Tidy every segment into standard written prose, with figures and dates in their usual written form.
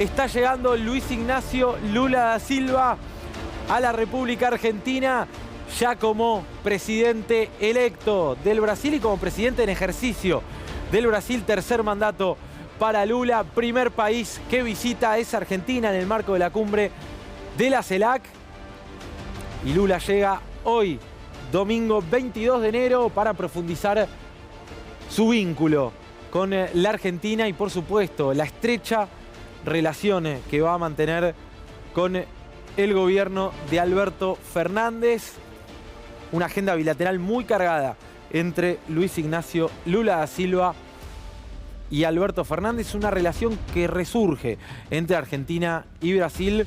está llegando Luis Ignacio Lula da Silva a la República Argentina, ya como presidente electo del Brasil y como presidente en ejercicio del Brasil. Tercer mandato para Lula. Primer país que visita es Argentina en el marco de la cumbre de la CELAC. Y Lula llega hoy, domingo 22 de enero, para profundizar su vínculo con la Argentina y, por supuesto, la estrecha relación que va a mantener con el gobierno de Alberto Fernández. Una agenda bilateral muy cargada entre Luis Ignacio Lula da Silva y Alberto Fernández. Una relación que resurge entre Argentina y Brasil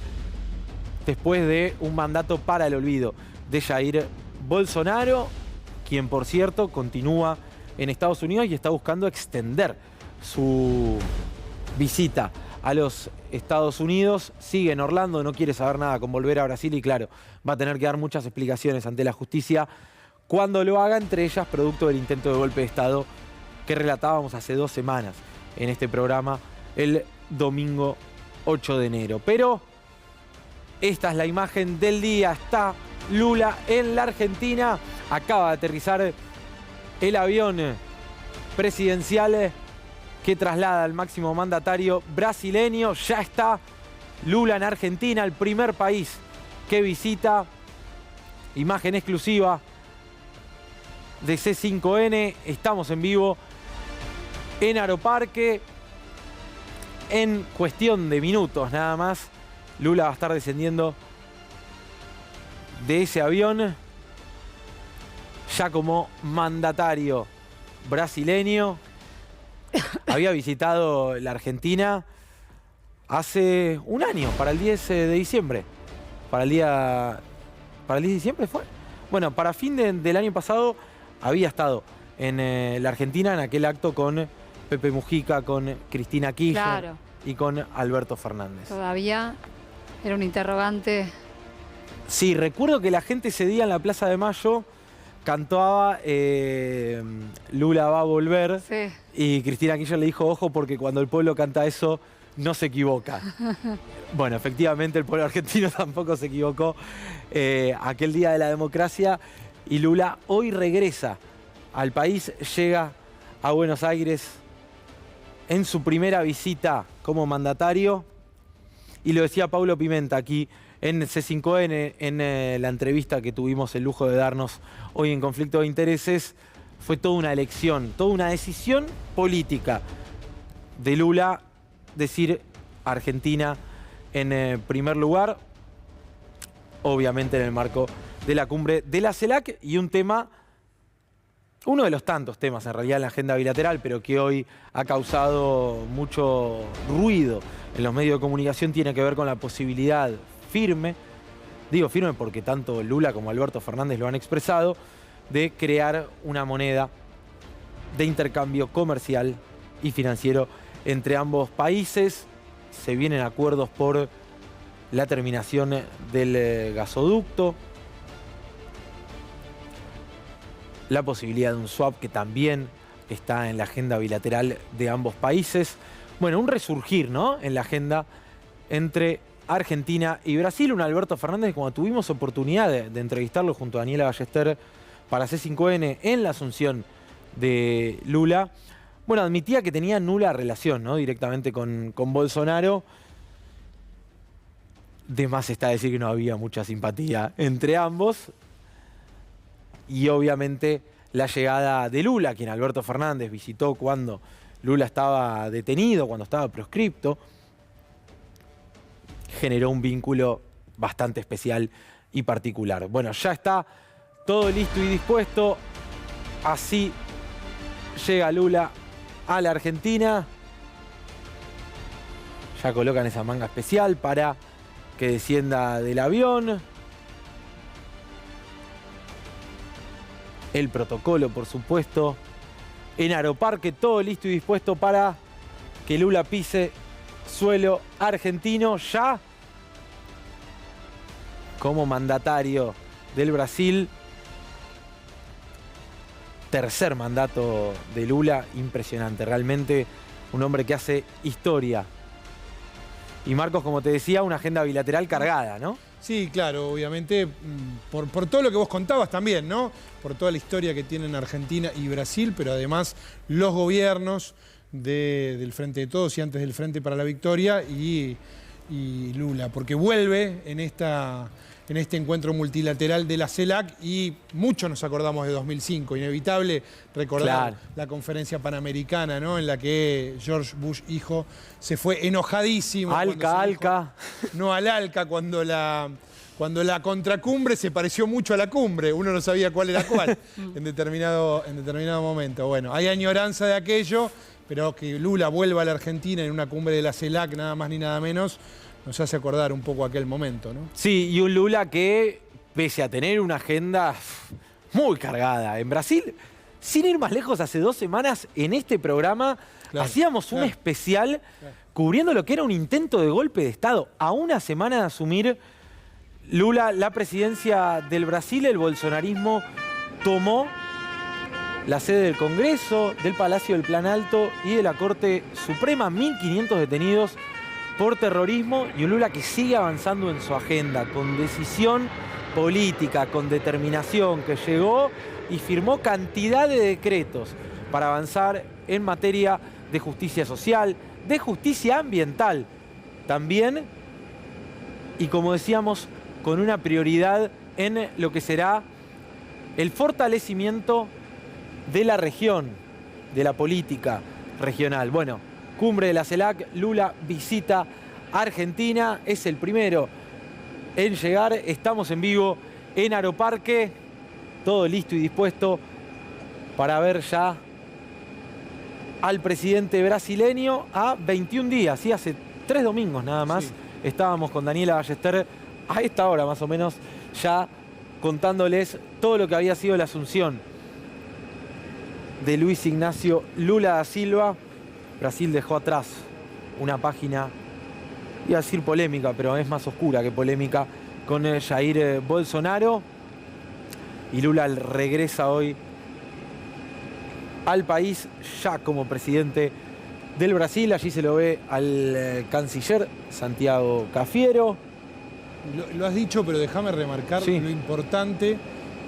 después de un mandato para el olvido de Jair Bolsonaro, quien, por cierto, continúa en Estados Unidos y está buscando extender su visita a los Estados Unidos. Sigue en Orlando, no quiere saber nada con volver a Brasil y, claro, va a tener que dar muchas explicaciones ante la justicia cuando lo haga, entre ellas producto del intento de golpe de Estado que relatábamos hace 2 semanas en este programa, el domingo 8 de enero. Pero esta es la imagen del día. Está Lula en la Argentina. Acaba de aterrizar el avión presidencial que traslada al máximo mandatario brasileño. Ya está Lula en Argentina, el primer país que visita. Imagen exclusiva de C5N. Estamos en vivo en Aeroparque. En cuestión de minutos nada más, Lula va a estar descendiendo de ese avión ya como mandatario brasileño. Había visitado la Argentina hace un año, para el 10 de diciembre. ¿Para el 10 de diciembre fue? Bueno, para fin del año pasado había estado en la Argentina en aquel acto con Pepe Mujica, con Cristina Kirchner, claro, y con Alberto Fernández. Todavía era un interrogante. Sí, recuerdo que la gente ese día en la Plaza de Mayo cantaba Lula va a volver, sí, y Cristina Kirchner le dijo, ojo, porque cuando el pueblo canta eso no se equivoca. Bueno, efectivamente el pueblo argentino tampoco se equivocó aquel día de la democracia, y Lula hoy regresa al país, llega a Buenos Aires en su primera visita como mandatario, y lo decía Paulo Pimenta aquí en C5N, en la entrevista que tuvimos el lujo de darnos hoy en Conflicto de Intereses. Fue toda una elección, toda una decisión política de Lula decir Argentina en primer lugar, obviamente en el marco de la cumbre de la CELAC, y un tema, uno de los tantos temas en realidad en la agenda bilateral, pero que hoy ha causado mucho ruido en los medios de comunicación, tiene que ver con la posibilidad firme, digo firme porque tanto Lula como Alberto Fernández lo han expresado, de crear una moneda de intercambio comercial y financiero entre ambos países. Se vienen acuerdos por la terminación del gasoducto, la posibilidad de un swap que también está en la agenda bilateral de ambos países. Bueno, un resurgir, ¿no?, en la agenda entre Argentina y Brasil. Un Alberto Fernández, como tuvimos oportunidad de entrevistarlo junto a Daniela Ballester para C5N en la asunción de Lula, bueno, admitía que tenía nula relación, ¿no?, directamente con Bolsonaro. De más está decir que no había mucha simpatía entre ambos. Y obviamente la llegada de Lula, quien Alberto Fernández visitó cuando Lula estaba detenido, cuando estaba proscripto, generó un vínculo bastante especial y particular. Bueno, ya está todo listo y dispuesto. Así llega Lula a la Argentina. Ya colocan esa manga especial para que descienda del avión. El protocolo, por supuesto. En Aeroparque, todo listo y dispuesto para que Lula pise suelo argentino ya como mandatario del Brasil. Tercer mandato de Lula, impresionante, realmente un hombre que hace historia Y Marcos, como te decía, una agenda bilateral cargada, ¿no? Sí, claro, obviamente, por todo lo que vos contabas también, ¿no? Por toda la historia que tienen Argentina y Brasil, pero además los gobiernos del Frente de Todos y antes del Frente para la Victoria y Lula, porque vuelve en este encuentro multilateral de la CELAC y muchos nos acordamos de 2005, inevitable recordar la conferencia panamericana, ¿no? En la que George Bush hijo se fue enojadísimo. No al ALCA, cuando la contracumbre se pareció mucho a la cumbre, uno no sabía cuál era cuál en determinado momento. Bueno, hay añoranza de aquello, pero que Lula vuelva a la Argentina en una cumbre de la CELAC, nada más ni nada menos, nos hace acordar un poco aquel momento, ¿no? Sí, y un Lula que, pese a tener una agenda muy cargada en Brasil, sin ir más lejos, hace 2 semanas en este programa hacíamos un especial cubriendo lo que era un intento de golpe de Estado. A una semana de asumir Lula la presidencia del Brasil, el bolsonarismo tomó la sede del Congreso, del Palacio del Planalto y de la Corte Suprema, 1.500 detenidos por terrorismo, y un Lula que sigue avanzando en su agenda, con decisión política, con determinación, que llegó y firmó cantidad de decretos para avanzar en materia de justicia social, de justicia ambiental también, y como decíamos, con una prioridad en lo que será el fortalecimiento de la región, de la política regional. Bueno, cumbre de la CELAC, Lula visita Argentina, es el primero en llegar, estamos en vivo en Aeroparque, todo listo y dispuesto para ver ya al presidente brasileño a 21 días, ¿sí? Hace 3 domingos nada más, estábamos con Daniela Ballester a esta hora más o menos, ya contándoles todo lo que había sido la asunción de Luis Ignacio Lula da Silva. Brasil dejó atrás una página, iba a decir polémica, pero es más oscura que polémica, con Jair Bolsonaro. Y Lula regresa hoy al país ya como presidente del Brasil. Allí se lo ve al canciller Santiago Cafiero. Lo has dicho, pero déjame remarcar lo importante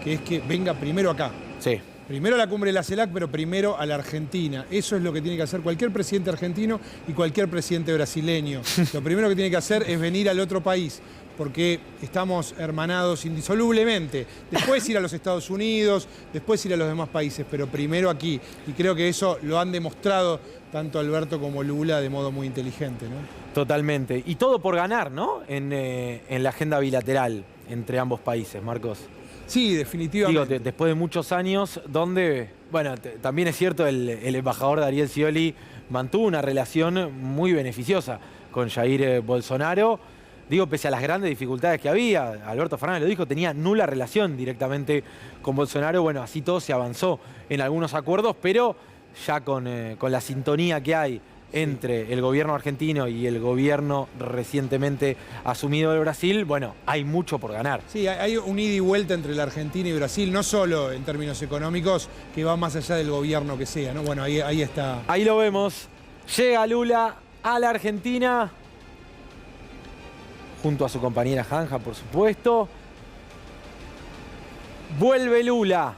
que es que venga primero acá. Sí. Primero a la cumbre de la CELAC, pero primero a la Argentina. Eso es lo que tiene que hacer cualquier presidente argentino y cualquier presidente brasileño. Lo primero que tiene que hacer es venir al otro país, porque estamos hermanados indisolublemente. Después ir a los Estados Unidos, después ir a los demás países, pero primero aquí. Y creo que eso lo han demostrado tanto Alberto como Lula de modo muy inteligente, ¿no? Totalmente. Y todo por ganar, ¿no? En la agenda bilateral entre ambos países, Marcos. Sí, definitivamente. Digo, después de muchos años donde, bueno, también es cierto, el embajador Dariel Scioli mantuvo una relación muy beneficiosa con Jair Bolsonaro. Digo, pese a las grandes dificultades que había, Alberto Fernández lo dijo, tenía nula relación directamente con Bolsonaro. Bueno, así todo se avanzó en algunos acuerdos, pero ya con la sintonía que hay entre el gobierno argentino y el gobierno recientemente asumido de Brasil, bueno, hay mucho por ganar. Sí, hay un ida y vuelta entre la Argentina y Brasil, no solo en términos económicos, que va más allá del gobierno que sea, ¿no? Bueno, ahí está. Ahí lo vemos. Llega Lula a la Argentina, junto a su compañera Janja, por supuesto. Vuelve Lula.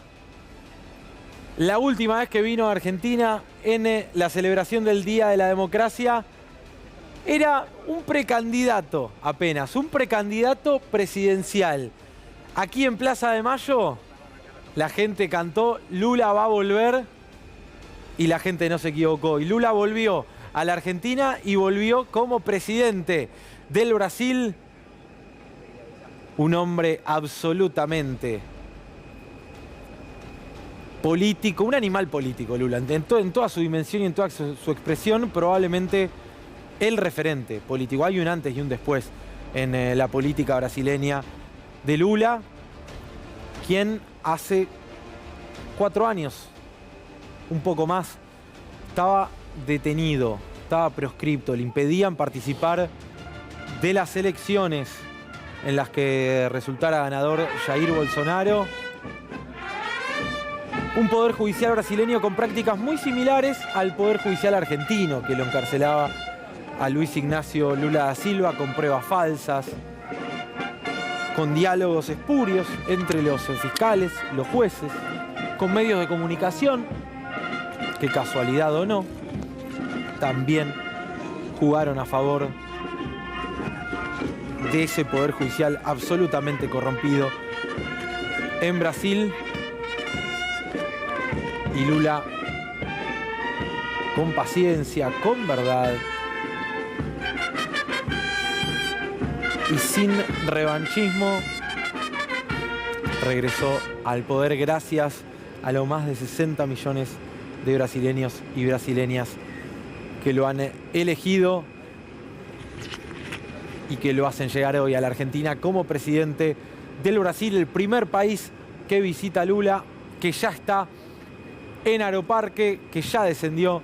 La última vez que vino a Argentina en la celebración del Día de la Democracia era un precandidato apenas, un precandidato presidencial. Aquí en Plaza de Mayo la gente cantó Lula va a volver y la gente no se equivocó. Y Lula volvió a la Argentina y volvió como presidente del Brasil. Un hombre absolutamente político, un animal político, Lula, en toda su dimensión y en toda su expresión, probablemente el referente político. Hay un antes y un después en la política brasileña de Lula, quien hace 4 años, un poco más, estaba detenido, estaba proscripto, le impedían participar de las elecciones en las que resultara ganador Jair Bolsonaro. Un poder judicial brasileño con prácticas muy similares al poder judicial argentino, que lo encarcelaba a Luis Ignacio Lula da Silva con pruebas falsas, con diálogos espurios entre los fiscales, los jueces, con medios de comunicación, que casualidad o no, también jugaron a favor de ese poder judicial absolutamente corrompido en Brasil. Y Lula, con paciencia, con verdad y sin revanchismo, regresó al poder gracias a los más de 60 millones de brasileños y brasileñas que lo han elegido y que lo hacen llegar hoy a la Argentina como presidente del Brasil, el primer país que visita Lula, que ya está en Aeroparque, que ya descendió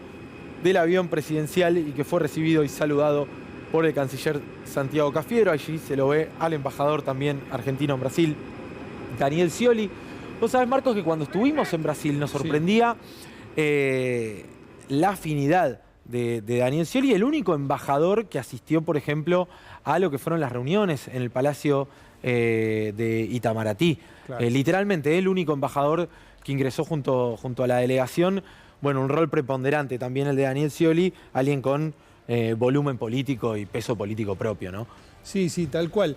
del avión presidencial y que fue recibido y saludado por el canciller Santiago Cafiero. Allí se lo ve al embajador también argentino en Brasil, Daniel Scioli. Vos sabés, Marcos, que cuando estuvimos en Brasil nos sorprendía la afinidad de Daniel Scioli, el único embajador que asistió, por ejemplo, a lo que fueron las reuniones en el Palacio de Itamaraty. Claro. Literalmente, el único embajador que ingresó junto a la delegación. Bueno, un rol preponderante también el de Daniel Scioli, alguien con volumen político y peso político propio, ¿no? Sí, sí, tal cual.